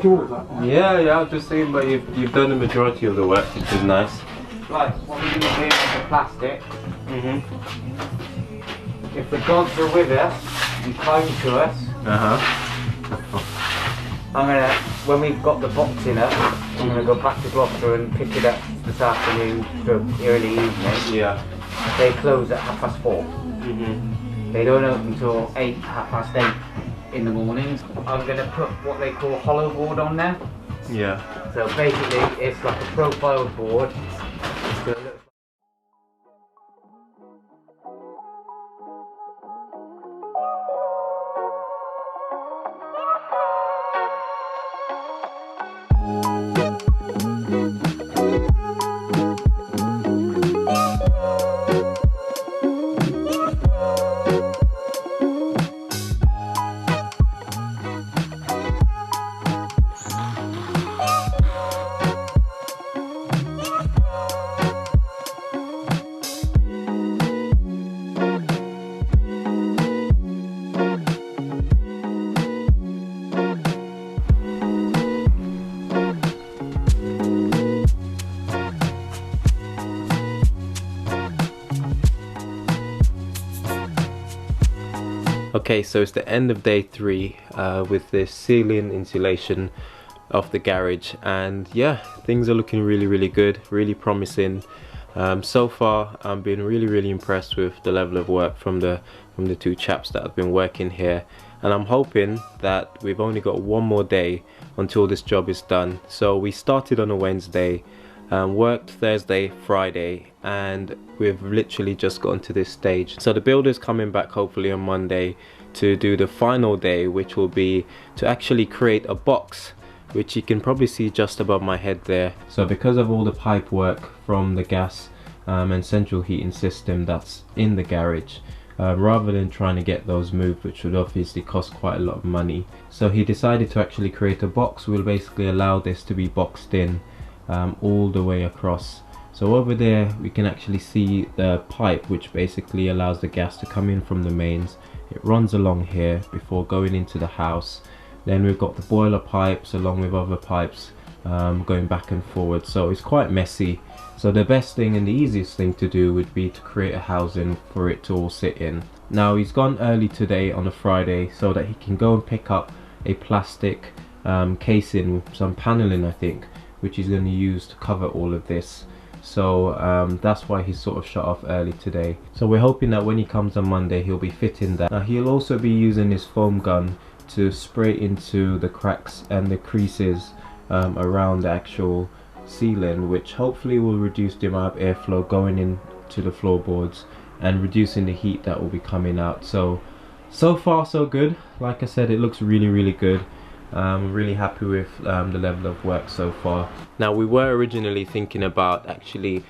do all of that? Yeah, I was just saying, but you've done the majority of the work, which is nice. Right, what we're going to do with the plastic. If the gods are with us and kind to us, I'm gonna, when we've got the box in us, I'm gonna go back to Gloucester and pick it up this afternoon for early evening. Yeah. They close at 4:30. They don't open until 8:30 in the mornings. I'm gonna put what they call hollow board on there. Yeah. So basically, it's like a profile board. So it looks Okay, so it's the end of day 3 with the ceiling insulation of the garage, and yeah, things are looking really good, really promising. So far I'm been really impressed with the level of work from the 2 chaps that have been working here, and I'm hoping that we've only got one more day until this job is done. So we started on a Wednesday, worked Thursday, Friday, and we've literally just gotten to this stage. So the builder's coming back hopefully on Monday to do the final day, which will be to actually create a box, which you can probably see just above my head there. So because of all the pipe work from the gas and central heating system that's in the garage, rather than trying to get those moved, which would obviously cost quite a lot of money, so he decided to actually create a box. We'll basically allow this to be boxed in all the way across. So over there we can actually see the pipe, which basically allows the gas to come in from the mains. It runs along here before going into the house. Then we've got the boiler pipes along with other pipes going back and forward, so it's quite messy. So the best thing and the easiest thing to do would be to create a housing for it to all sit in. Now he's gone early today on a Friday so that he can go and pick up a plastic casing, some paneling I think, which he's going to use to cover all of this. So that's why he's sort of shut off early today. So we're hoping that when he comes on Monday he'll be fitting that. Now he'll also be using his foam gun to spray into the cracks and the creases around the actual ceiling, which hopefully will reduce the amount of airflow going into the floorboards and reducing the heat that will be coming out. So far so good. Like I said, it looks really good. I'm really happy with the level of work so far. Now we were originally thinking about actually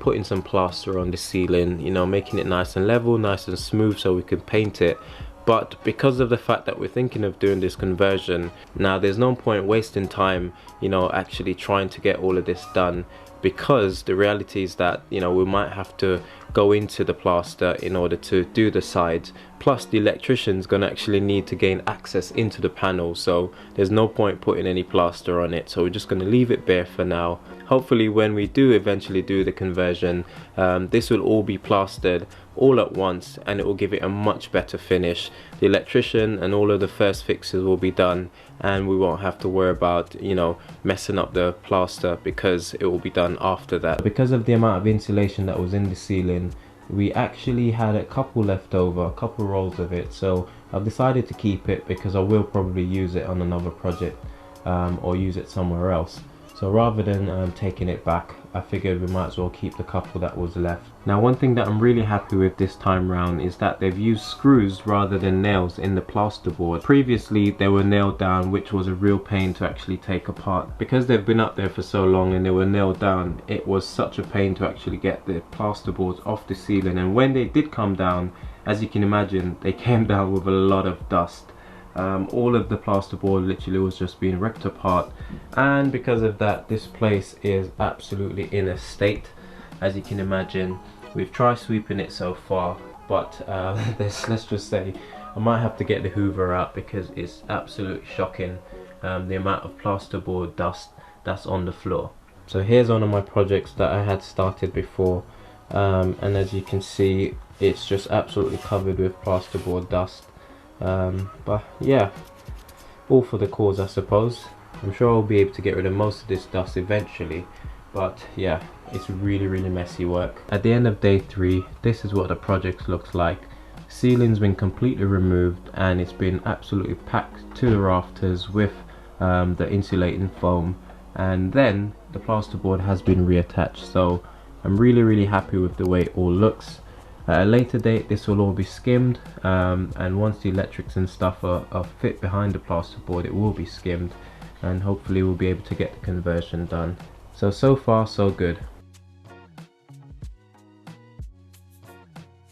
putting some plaster on the ceiling, you know, making it nice and level, nice and smooth so we can paint it. But because of the fact that we're thinking of doing this conversion, now there's no point wasting time, you know, actually trying to get all of this done, because the reality is that, you know, we might have to go into the plaster in order to do the sides, plus the electrician's gonna actually need to gain access into the panel, so there's no point putting any plaster on it. So we're just gonna leave it bare for now. Hopefully when we do eventually do the conversion, this will all be plastered all at once and it will give it a much better finish. The electrician and all of the first fixes will be done, and we won't have to worry about, you know, messing up the plaster because it will be done after that. Because of the amount of insulation that was in the ceiling, we actually had a couple left over, a couple rolls of it, so I've decided to keep it because I will probably use it on another project or use it somewhere else. So rather than taking it back, I figured we might as well keep the couple that was left. Now one thing that I'm really happy with this time round is that they've used screws rather than nails in the plasterboard. Previously they were nailed down, which was a real pain to actually take apart. Because they've been up there for so long and they were nailed down, it was such a pain to actually get the plasterboards off the ceiling. And when they did come down, as you can imagine, they came down with a lot of dust. All of the plasterboard literally was just being ripped apart, and because of that this place is absolutely in a state. As you can imagine, we've tried sweeping it so far, but let's just say I might have to get the hoover out because it's absolutely shocking the amount of plasterboard dust that's on the floor. So here's one of my projects that I had started before, and as you can see, it's just absolutely covered with plasterboard dust. But yeah, all for the cause, I suppose. I'm sure I'll be able to get rid of most of this dust eventually, but yeah, it's really messy work. At the end of day 3, this is what the project looks like. Ceiling's been completely removed and it's been absolutely packed to the rafters with the insulating foam, and then the plasterboard has been reattached. So I'm really happy with the way it all looks. At a later date this will all be skimmed, and once the electrics and stuff are fit behind the plasterboard, it will be skimmed, and hopefully we'll be able to get the conversion done. So far so good.